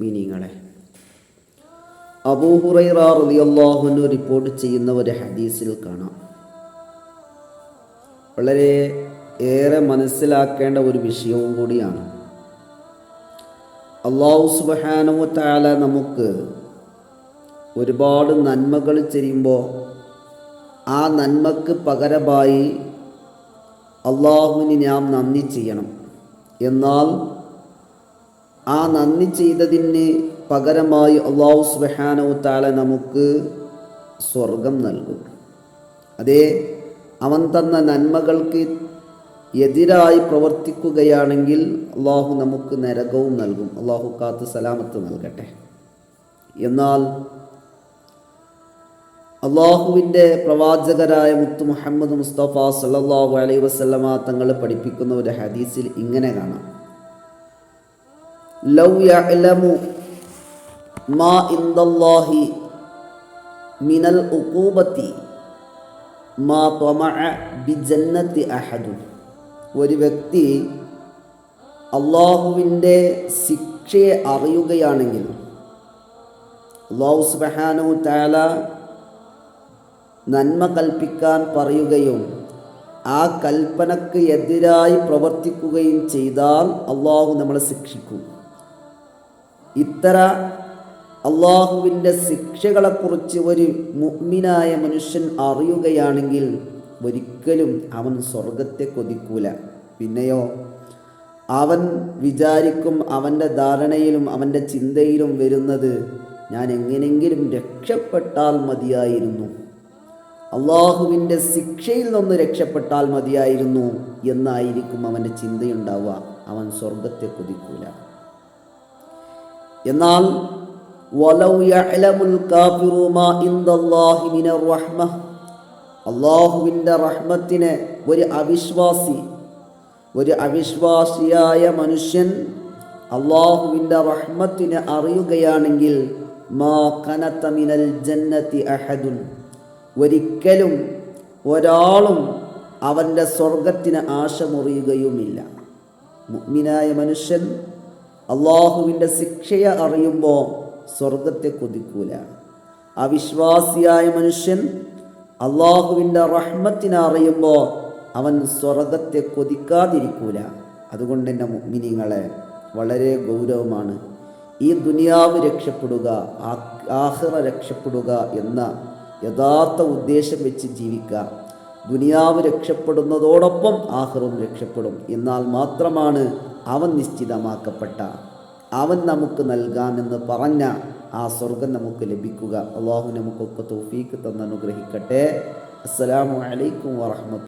മീനിങ്ങളെ അബൂ ഹുറൈറ റളിയല്ലാഹു അൻഹു റിപ്പോർട്ട് ചെയ്യുന്ന ഒരു ഹദീസിൽ കാണാം, വളരെ ഏറെ മനസ്സിലാക്കേണ്ട ഒരു വിഷയവും കൂടിയാണ്. അല്ലാഹു സുബ്ഹാനഹു വ തആല നമുക്ക് ഒരുപാട് നന്മകൾ ചെയ്യുമ്പോൾ ആ നന്മക്ക് പകരമായി അള്ളാഹുവിന് നാം നന്ദി ചെയ്യണം. എന്നാൽ ആ നന്ദി ചെയ്തതിന് പകരമായി അല്ലാഹു സുബ്ഹാനഹു വ തആല നമുക്ക് സ്വർഗം നൽകും. അതേ, അവൻ തന്ന നന്മകൾക്ക് എതിരായി പ്രവർത്തിക്കുകയാണെങ്കിൽ അള്ളാഹു നമുക്ക് നരകവും നൽകും. അള്ളാഹു കാത്ത് സലാമത്ത് നൽകട്ടെ. എന്നാൽ അള്ളാഹുവിൻ്റെ പ്രവാചകരായ മുത്ത് മുഹമ്മദ് മുസ്തഫ സല്ലല്ലാഹു അലൈഹി വസല്ലമ തങ്ങൾ പഠിപ്പിക്കുന്ന ഒരു ഹദീസിൽ ഇങ്ങനെ കാണാം, ലൗ യഅലമു മാ ഇൻദല്ലാഹി മിനൽ ഉഖൂബത്തി മാ തമഅ ബിജന്നത്തി അഹദു. ഒരു വ്യക്തി അള്ളാഹുവിൻ്റെ ശിക്ഷയെ അറിയുകയാണെങ്കിൽ അല്ലാഹു സുബ്ഹാനഹു വ തആല നന്മ കൽപ്പിക്കാൻ പറയുകയും ആ കൽപ്പനക്ക് എതിരായി പ്രവർത്തിക്കുകയും ചെയ്താൽ അള്ളാഹു നമ്മളെ ശിക്ഷിക്കും. ഇത്തരം അള്ളാഹുവിൻ്റെ ശിക്ഷകളെക്കുറിച്ച് ഒരു മുഅ്മിനായ മനുഷ്യൻ അറിയുകയാണെങ്കിൽ ഒരിക്കലും അവൻ സ്വർഗത്തെ കൊതിക്കൂല. പിന്നെയോ അവൻ വിചാരിക്കും, അവൻ്റെ ധാരണയിലും അവൻ്റെ ചിന്തയിലും വരുന്നത്, ഞാൻ എങ്ങനെയെങ്കിലും രക്ഷപ്പെട്ടാൽ മതിയായിരുന്നു, അള്ളാഹുവിൻ്റെ ശിക്ഷയിൽ നിന്ന് രക്ഷപ്പെട്ടാൽ മതിയായിരുന്നു എന്നായിരിക്കും അവൻ്റെ ചിന്തയുണ്ടാവുക. അവൻ സ്വർഗത്തെ കൊതിക്കൂല. എന്നാൽ വലൗ യഅലമുൽ കാഫിറു മാ ഇൻദല്ലാഹി മിനർ റഹ്മ, അള്ളാഹുവിൻ്റെ റഹ്മത്തിനെ ഒരു അവിശ്വാസിയായ മനുഷ്യൻ അള്ളാഹുവിൻ്റെ റഹ്മത്തിനെ അറിയുകയാണെങ്കിൽ മാ ഖനത മിനൽ ജന്നതി അഹദുൻ, ഒരിക്കലും ഒരാളും അവൻ്റെ സ്വർഗത്തിന് ആശ മുറിയുകയുമില്ല. മുഅ്മിനായ മനുഷ്യൻ അള്ളാഹുവിൻ്റെ ശിക്ഷയെ അറിയുമ്പോൾ സ്വർഗത്തെ കൊതിക്കൂല. അവിശ്വാസിയായ മനുഷ്യൻ അള്ളാഹുവിൻ്റെ റഹ്മത്തിനെ അറിയുമ്പോൾ അവൻ സ്വർഗത്തെ കൊതിക്കാതിരിക്കൂല. അതുകൊണ്ട് തന്നെ മുഅ്മിനീങ്ങളെ, വളരെ ഗൗരവമാണ് ഈ ദുനിയാവ് രക്ഷപ്പെടുക, ആഖിറ രക്ഷപ്പെടുക എന്ന യഥാർത്ഥ ഉദ്ദേശം വെച്ച് ജീവിക്കുക. ദുനിയാവ് രക്ഷപ്പെടുന്നതോടൊപ്പം ആഖിറവും രക്ഷപ്പെടും. എന്നാൽ മാത്രമാണ് അവൻ നിശ്ചിതമാക്കപ്പെട്ട, അവൻ നമുക്ക് നൽകാമെന്ന് പറഞ്ഞ ആ സ്വർഗം നമുക്ക് ലഭിക്കുക. അള്ളാഹു നമുക്കൊക്കെ തൗഫീഖ് തന്ന് അനുഗ്രഹിക്കട്ടെ. അസ്സലാമു അലൈക്കും വറഹ്മത്തുള്ളാഹി.